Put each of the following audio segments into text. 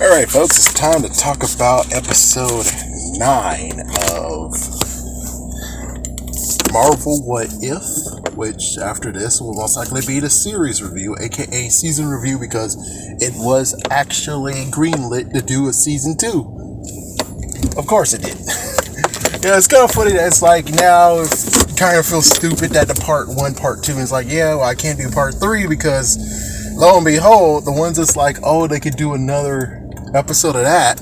Alright, folks, it's time to talk about episode 9 of Marvel What If, which after this will most likely be the series review, aka season review, because it was actually greenlit to do a season 2. Of course it did. Yeah, it's kind of funny that it's like now it kind of feels stupid that the part 1, part 2 is like, yeah, well, I can't do part 3 because lo and behold, the ones that's like, oh, they could do another episode of that.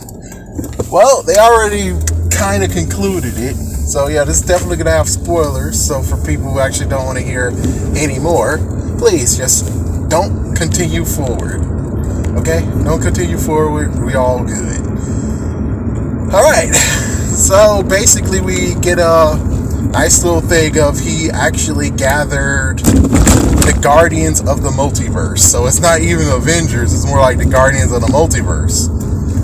Well, they already kind of concluded it. So yeah, this is definitely going to have spoilers. So for people who actually don't want to hear anymore, please just don't continue forward. Okay? Don't continue forward. We all good. Alright. So basically we get a nice little thing of he actually gathered the Guardians of the Multiverse. So it's not even Avengers, it's more like the Guardians of the Multiverse.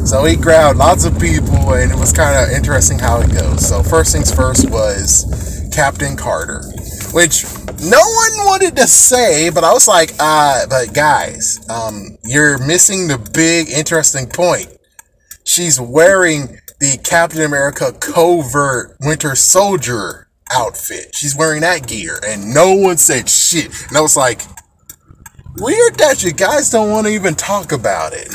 So he grabbed lots of people, and it was kind of interesting how it goes. So first things first was Captain Carter, which no one wanted to say, but I was like, but guys, you're missing the big interesting point. She's wearing the Captain America covert Winter Soldier outfit. She's wearing that gear, and no one said shit. And I was like, weird that you guys don't want to even talk about it.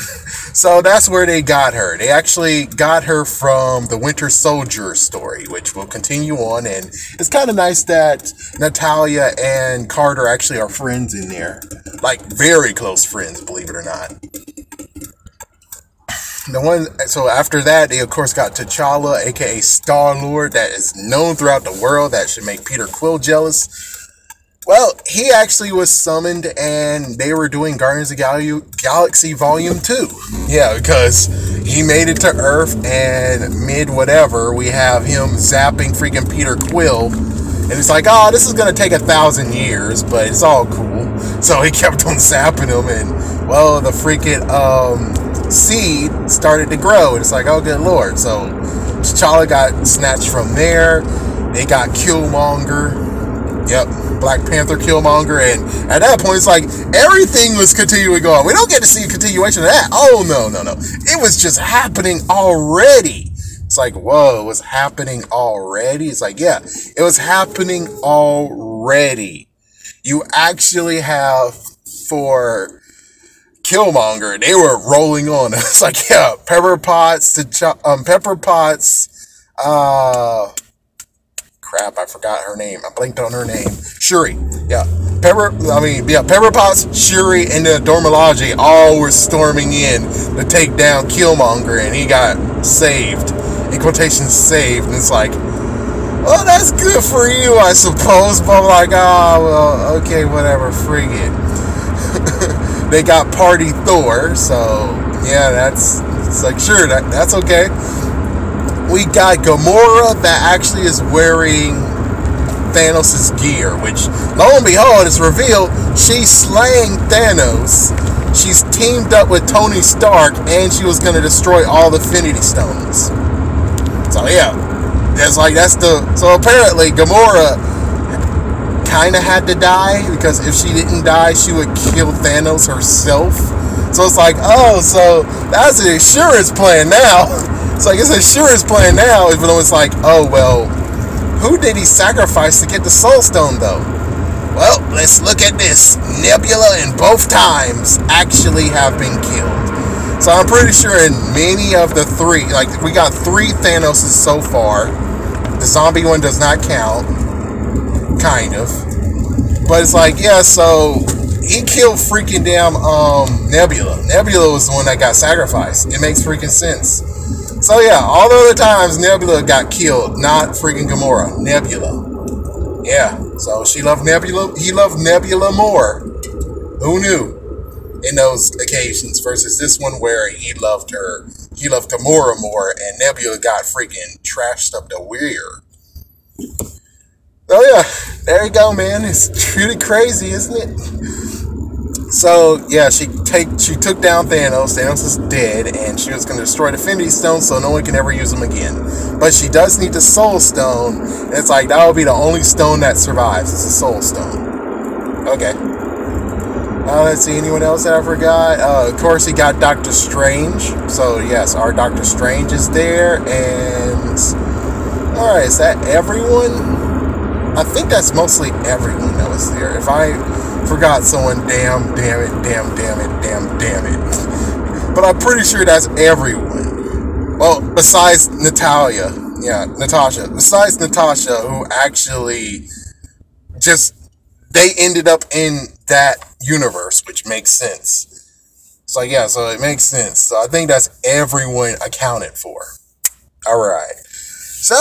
So that's where they got her. They actually got her from the Winter Soldier story, which will continue on. And it's kind of nice that Natalia and Carter actually are friends in there. Like, very close friends, believe it or not. So after that, they of course got T'Challa, aka Star-Lord, that is known throughout the world. That should make Peter Quill jealous. Well, he actually was summoned, and they were doing Guardians of the Galaxy Volume 2. Yeah, because he made it to Earth, and mid-whatever, we have him zapping freaking Peter Quill. And it's like, oh, this is going to take 1,000 years, but it's all cool. So he kept on zapping him, and, well, the freaking seed started to grow. And it's like, oh, good lord. So T'Challa got snatched from there. They got Killmonger. Yep, Black Panther, Killmonger, and at that point, it's like, everything was continuing on. We don't get to see a continuation of that. Oh, no. It was just happening already. It's like, whoa, it was happening already? It's like, yeah, it was happening already. You actually have, for Killmonger, they were rolling on. It's like, yeah, Pepper Potts, crap, I forgot her name. I blinked on her name. Shuri. Yeah. Pepper Potts, Shuri, and the Dormology all were storming in to take down Killmonger, and he got saved. In quotations, saved. And it's like, well, that's good for you, I suppose. But I'm like, oh, well, okay, whatever. Frig it. They got Party Thor, so yeah, it's like, sure, that's okay. We got Gamora that actually is wearing Thanos' gear, which, lo and behold, is revealed she's slaying Thanos. She's teamed up with Tony Stark, and she was going to destroy all the Infinity Stones. So, yeah. So apparently, Gamora kind of had to die, because if she didn't die, she would kill Thanos herself. So it's like, oh, so that's an insurance plan now. It's like, it's an insurance plan now, even though it's like, oh, well, who did he sacrifice to get the Soul Stone, though? Well, let's look at this. Nebula in both times actually have been killed. So I'm pretty sure in many of the three, like, we got 3 Thanoses so far. The zombie one does not count. Kind of. But it's like, yeah, so he killed freaking damn Nebula. Nebula was the one that got sacrificed. It makes freaking sense. So yeah, all the other times Nebula got killed, not freaking Gamora. Nebula. Yeah, so she loved Nebula. He loved Nebula more. Who knew? In those occasions, versus this one where he loved her. He loved Gamora more, and Nebula got freaking trashed up the rear. So yeah, there you go, man. It's really crazy, isn't it? So yeah, she took down Thanos. Thanos is dead, and she was going to destroy the Infinity Stone so no one can ever use them again. But she does need the Soul Stone. And it's like, that will be the only stone that survives. It's a Soul Stone. Okay. Let's see, anyone else that I forgot? Of course, he got Doctor Strange. So, yes, our Doctor Strange is there. And, alright, is that everyone? I think that's mostly everyone that was there. If I forgot someone, damn it. But I'm pretty sure that's everyone. Well, besides Natalia. Yeah, Natasha. Besides Natasha, who actually just, they ended up in that universe, which makes sense. So yeah, so it makes sense. So I think that's everyone accounted for. Alright. So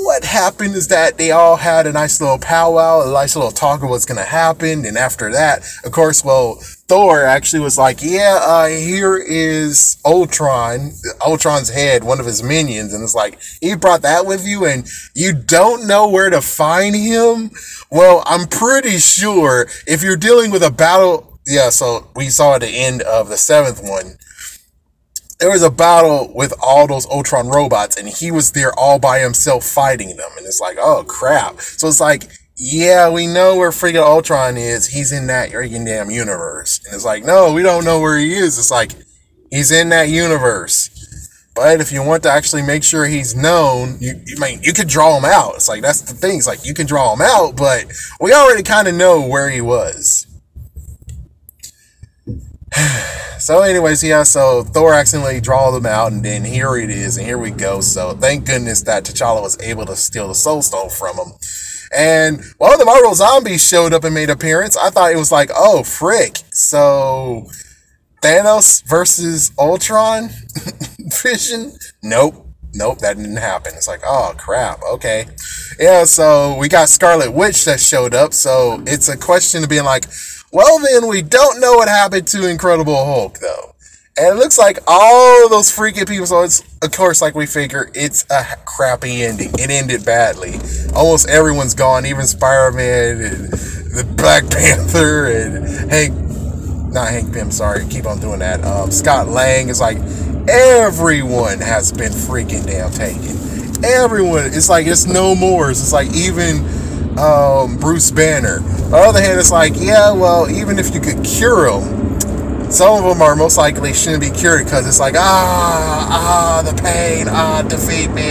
what happened is that they all had a nice little powwow, a nice little talk of what's going to happen. And after that, of course, well, Thor actually was like, yeah, here is Ultron, Ultron's head, one of his minions. And it's like, he brought that with you and you don't know where to find him? Well, I'm pretty sure if you're dealing with a battle, yeah, so we saw at the end of the 7th one, there was a battle with all those Ultron robots, and he was there all by himself fighting them. And it's like, oh, crap. So it's like, yeah, we know where freaking Ultron is. He's in that freaking damn universe. And it's like, no, we don't know where he is. It's like, he's in that universe. But if you want to actually make sure he's known, you could draw him out. It's like, that's the thing. It's like, you can draw him out, but we already kind of know where he was. So anyways, yeah, so Thor accidentally draw them out, and then here it is, and here we go. So thank goodness that T'Challa was able to steal the Soul Stone from him. And while the Marvel Zombies showed up and made an appearance, I thought it was like, oh, frick. So Thanos versus Ultron? Vision? Nope, that didn't happen. It's like, oh, crap, okay. Yeah, so we got Scarlet Witch that showed up, so it's a question of being like, well, then, we don't know what happened to Incredible Hulk, though. And it looks like all of those freaking people, so it's, of course, like we figure, it's a crappy ending. It ended badly. Almost everyone's gone, even Spider-Man and the Black Panther and not Hank Pym, sorry, keep on doing that. Scott Lang, is like, everyone has been freaking damn taken. Everyone, it's like, it's no more. It's like, even Bruce Banner. On the other hand, it's like, yeah, well, even if you could cure them, some of them are most likely shouldn't be cured because it's like, the pain, defeat me,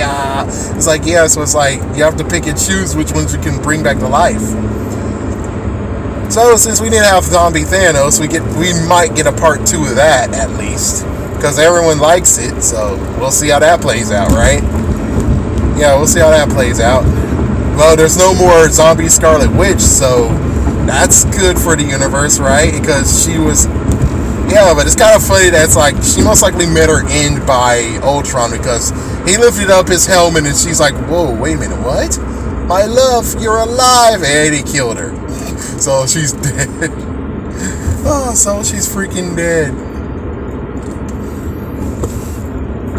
It's like, yeah, so it's like, you have to pick and choose which ones you can bring back to life. So, since we didn't have Zombie Thanos, we might get a part 2 of that, at least. Because everyone likes it, so we'll see how that plays out, right? Yeah, we'll see how that plays out. Well, there's no more zombie Scarlet Witch, so that's good for the universe, right? Because she was... Yeah, but it's kind of funny that it's like, she most likely met her end by Ultron because he lifted up his helmet and she's like, whoa, wait a minute, what? My love, you're alive! And he killed her. So she's dead. Oh, so she's freaking dead.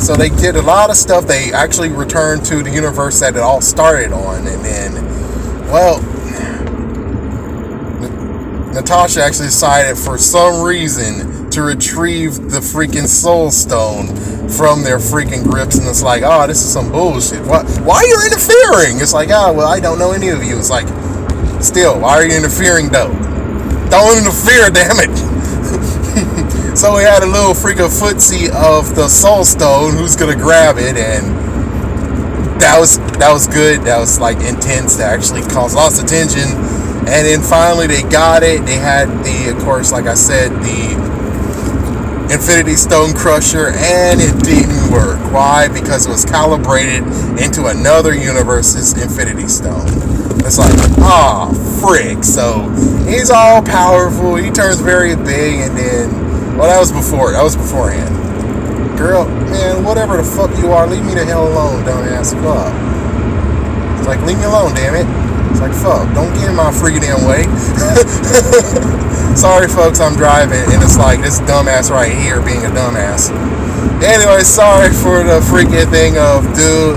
So they did a lot of stuff. They actually returned to the universe that it all started on. And then, well, Natasha actually decided for some reason to retrieve the freaking Soul Stone from their freaking grips. And it's like, oh, this is some bullshit. Why are you interfering? It's like, oh, well, I don't know any of you. It's like, still, why are you interfering, though? Don't interfere, damn it. So we had a little freaking footsie of the Soul Stone, who's gonna grab it, and that was good. That was like intense. That actually caused lots of tension. And then finally they got it. They had of course, like I said, the Infinity Stone Crusher, and it didn't work. Why? Because it was calibrated into another universe's Infinity Stone. It's like, frick. So he's all powerful. He turns very big, and then. Well, that was beforehand. Girl, man, whatever the fuck you are, leave me the hell alone, dumbass. Fuck. It's like, leave me alone, damn it. It's like, fuck, don't get in my freaking damn way. Sorry, folks, I'm driving, and it's like this dumbass right here being a dumbass. Anyway, sorry for the freaking thing of, dude,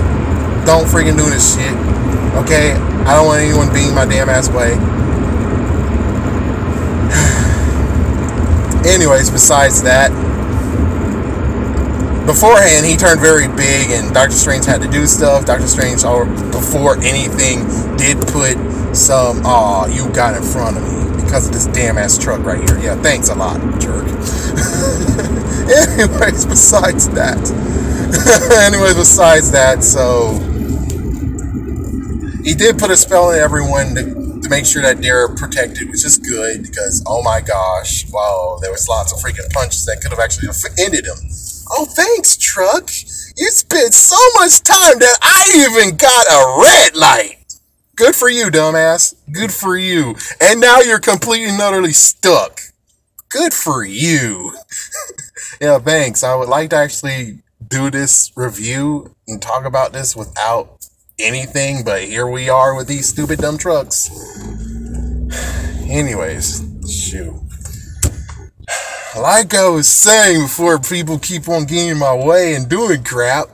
don't freaking do this shit. Okay? I don't want anyone being my damn ass way. Anyways, besides that, beforehand, he turned very big, and Doctor Strange had to do stuff. Doctor Strange, before anything, did put some, you got in front of me. because of this damn ass truck right here. Yeah, thanks a lot, jerk. Anyways, besides that, so he did put a spell on everyone to make sure that they're protected, which is good because, oh my gosh, wow, there was lots of freaking punches that could have actually ended him. Oh, thanks, truck. You spent so much time that I even got a red light. Good for you, dumbass. Good for you. And now you're completely and utterly stuck. Good for you. Yeah, thanks. I would like to actually do this review and talk about this without anything, but here we are with these stupid dumb trucks. Anyways, shoot. Like I was saying before people keep on getting in my way and doing crap.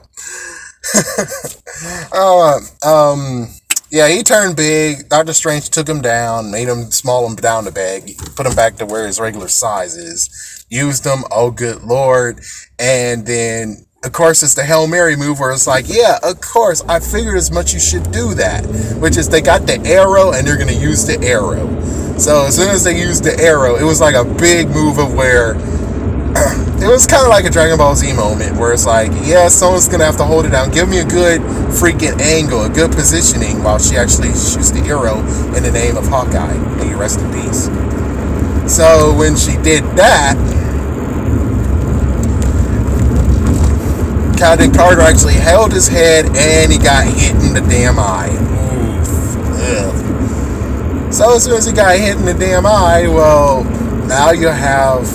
Yeah, he turned big. Doctor Strange took him down, made him small him down the bag, put him back to where his regular size is. Used him, oh good lord. And then, of course, it's the Hail Mary move where it's like, yeah, of course, I figured as much you should do that. Which is they got the arrow and they're going to use the arrow. So as soon as they used the arrow, it was like a big move of where it was kind of like a Dragon Ball Z moment where it's like, yeah, someone's going to have to hold it down. Give me a good freaking angle, a good positioning while she actually shoots the arrow in the name of Hawkeye. May you rest in peace. So when she did that, Captain Carter actually held his head and he got hit in the damn eye. Oof. Ugh. So as soon as he got hit in the damn eye, well, now you have...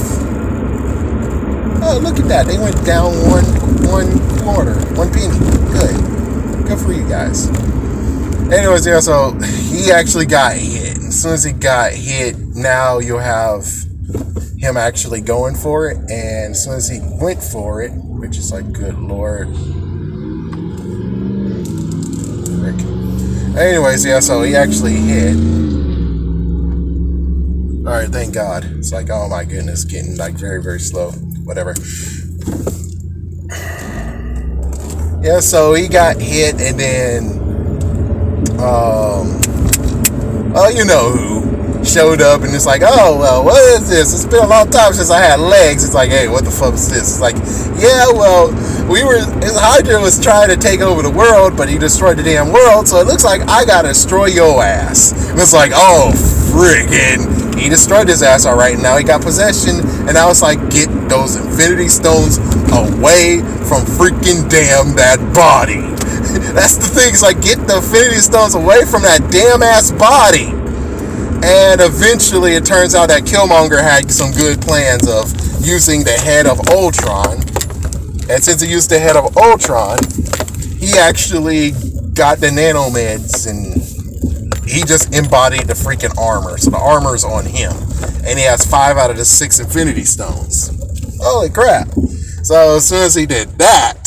Oh, look at that. They went down one quarter, 1 penny. Good for you guys. Anyways, yeah, so he actually got hit. As soon as he got hit, now you'll have him actually going for it. And as soon as he went for it, which is like, good lord. Frick. Anyways, yeah, so he actually hit. Alright, thank God. It's like, oh my goodness, getting like very, very slow. Whatever. Yeah, so he got hit and then you know who showed up and it's like, oh well, what is this? It's been a long time since I had legs. It's like, hey, what the fuck is this? It's like, yeah, well, his Hydra was trying to take over the world, but he destroyed the damn world, so it looks like I gotta destroy your ass. And it's like, oh friggin'. He destroyed his ass alright, and now he got possession, and now it's like, get those Infinity Stones away from freaking damn that body. That's the thing, it's like, get the Infinity Stones away from that damn ass body. And eventually it turns out that Killmonger had some good plans of using the head of Ultron. And since he used the head of Ultron, he actually got the nanomeds and he just embodied the freaking armor. So the armor's on him. And he has 5 out of the 6 Infinity Stones. Holy crap. So as soon as he did that,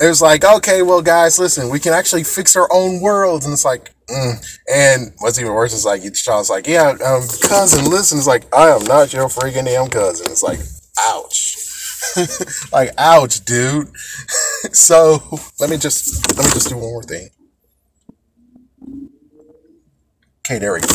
it was like, okay, well, guys, listen, we can actually fix our own worlds. And it's like, And what's even worse is like, Child's like, yeah, cousin, listen. It's like, I am not your freaking damn cousin. It's like, ouch. Like, ouch, dude. So let me just do one more thing. Okay, there we go.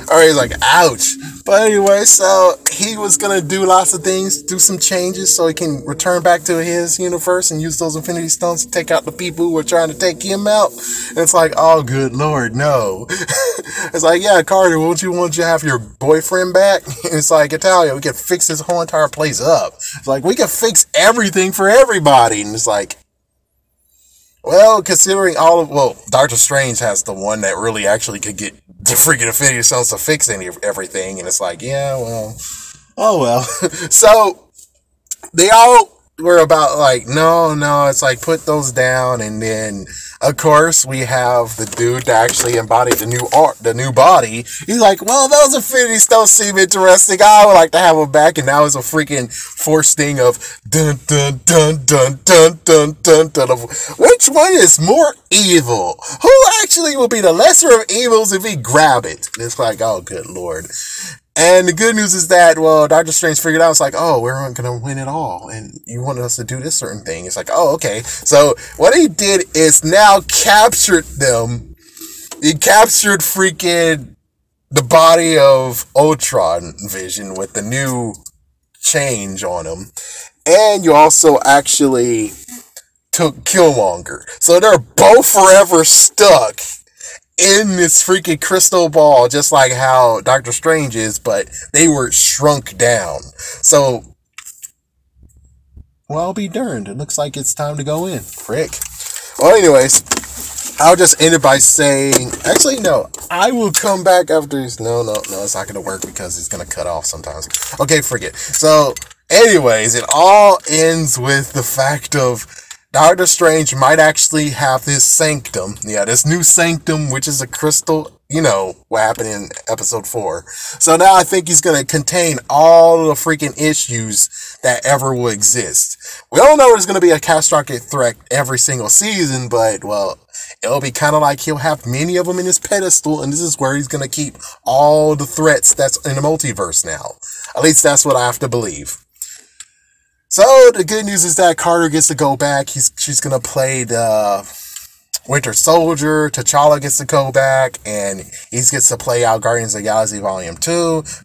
Alright, he's like, ouch. But anyway, so he was gonna do lots of things, do some changes so he can return back to his universe and use those Infinity Stones to take out the people who were trying to take him out. And it's like, oh, good lord, no. It's like, yeah, Carter, won't you have your boyfriend back? And it's like, Italia, we can fix this whole entire place up. It's like, we can fix everything for everybody. And it's like, well, considering Doctor Strange has the one that really actually could get the freaking Infinity Stones to fix everything, and it's like, yeah, well, oh well. So they all were about like, no, it's like, put those down, and then of course we have the dude that actually embodied the new body. He's like, well, those Infinity Stones seem interesting. I would like to have them back, and now it's a freaking force thing of dun dun dun dun dun dun dun dun. Which one is more evil? Who actually will be the lesser of evils if we grab it? And it's like, oh, good lord. And the good news is that, well, Doctor Strange figured out, it's like, oh, we're not going to win it all. And you wanted us to do this certain thing. It's like, oh, okay. So what he did is now captured them He captured freaking the body of Ultron Vision with the new change on him. And you also actually took Killmonger. So they're both forever stuck in this freaking crystal ball, just like how Doctor Strange is, but they were shrunk down. So, well, I'll be darned. It looks like it's time to go in. Frick. Well, anyways, I'll just end it by saying, actually, no, I will come back after this. No, it's not going to work because it's going to cut off sometimes. Okay, forget. So, anyways, it all ends with the fact of Doctor Strange might actually have this sanctum. Yeah, this new sanctum, which is a crystal. You know what happened in episode 4. So now I think he's going to contain all the freaking issues that ever will exist. We all know there's going to be a catastrophic threat every single season, but, well, it'll be kind of like he'll have many of them in his pedestal, and this is where he's going to keep all the threats that's in the multiverse now. At least that's what I have to believe. So the good news is that Carter gets to go back. She's going to play the Winter Soldier. T'Challa gets to go back, and he gets to play out Guardians of the Galaxy Volume 2.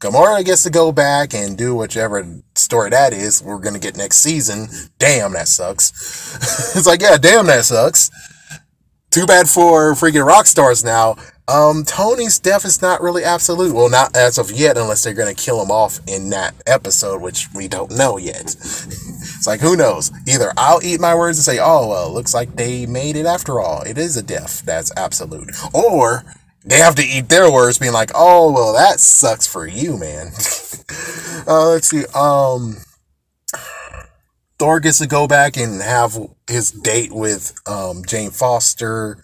Gamora gets to go back and do whichever story that is we're going to get next season. Damn, that sucks. It's like, yeah, damn, that sucks. Too bad for freaking rock stars now. Tony's death is not really absolute. Well, not as of yet, unless they're going to kill him off in that episode, which we don't know yet. It's like, who knows? Either I'll eat my words and say, oh, well, looks like they made it after all. It is a death that's absolute. Or they have to eat their words being like, oh, well, that sucks for you, man. Let's see. Thor gets to go back and have his date with Jane Foster.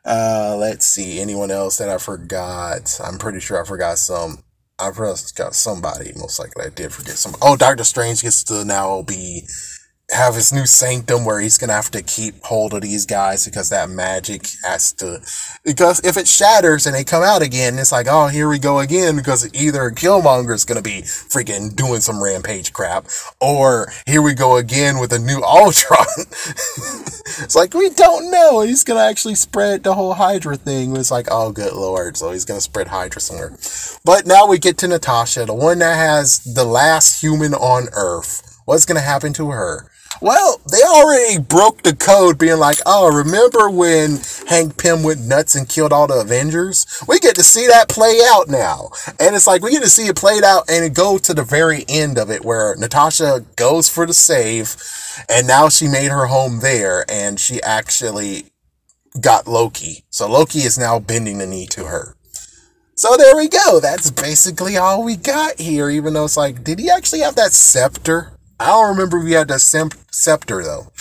Let's see. Anyone else that I forgot? I'm pretty sure I forgot some. I forgot somebody. Most likely I did forget some. Oh, Doctor Strange gets to now have his new sanctum where he's gonna have to keep hold of these guys because that magic has to, because if it shatters and they come out again, it's like, oh, here we go again, because either Killmonger's gonna be freaking doing some rampage crap, or here we go again with a new Ultron. It's like, we don't know. He's gonna actually spread the whole Hydra thing. It's like, oh, good lord. So he's gonna spread Hydra somewhere. But now we get to Natasha, the one that has the last human on Earth. What's gonna happen to her? Well, they already broke the code being like, oh, remember when Hank Pym went nuts and killed all the Avengers? We get to see that play out now. And it's like, we get to see it played out and it goes to the very end of it where Natasha goes for the save and now she made her home there and she actually got Loki. So Loki is now bending the knee to her. So there we go. That's basically all we got here, even though it's like, did he actually have that scepter? I don't remember if he had the scepter, though.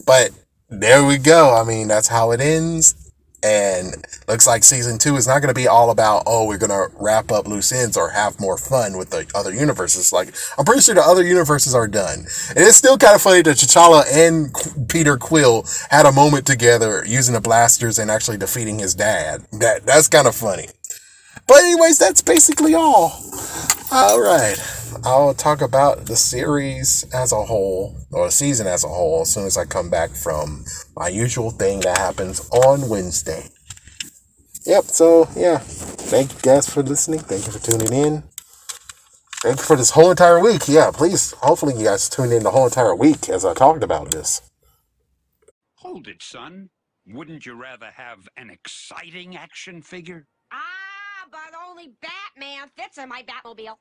But there we go. I mean, that's how it ends. And looks like season 2 is not going to be all about, oh, we're going to wrap up loose ends or have more fun with the other universes. Like, I'm pretty sure the other universes are done. And it's still kind of funny that T'Challa and Peter Quill had a moment together using the blasters and actually defeating his dad. That's kind of funny. But anyways, that's basically all. All right. I'll talk about the series as a whole, or the season as a whole, as soon as I come back from my usual thing that happens on Wednesday. Yep, so, yeah. Thank you guys for listening. Thank you for tuning in. Thank you for this whole entire week. Yeah, please, hopefully you guys tune in the whole entire week as I talked about this. Hold it, son. Wouldn't you rather have an exciting action figure? Ah, but only Batman fits in my Batmobile.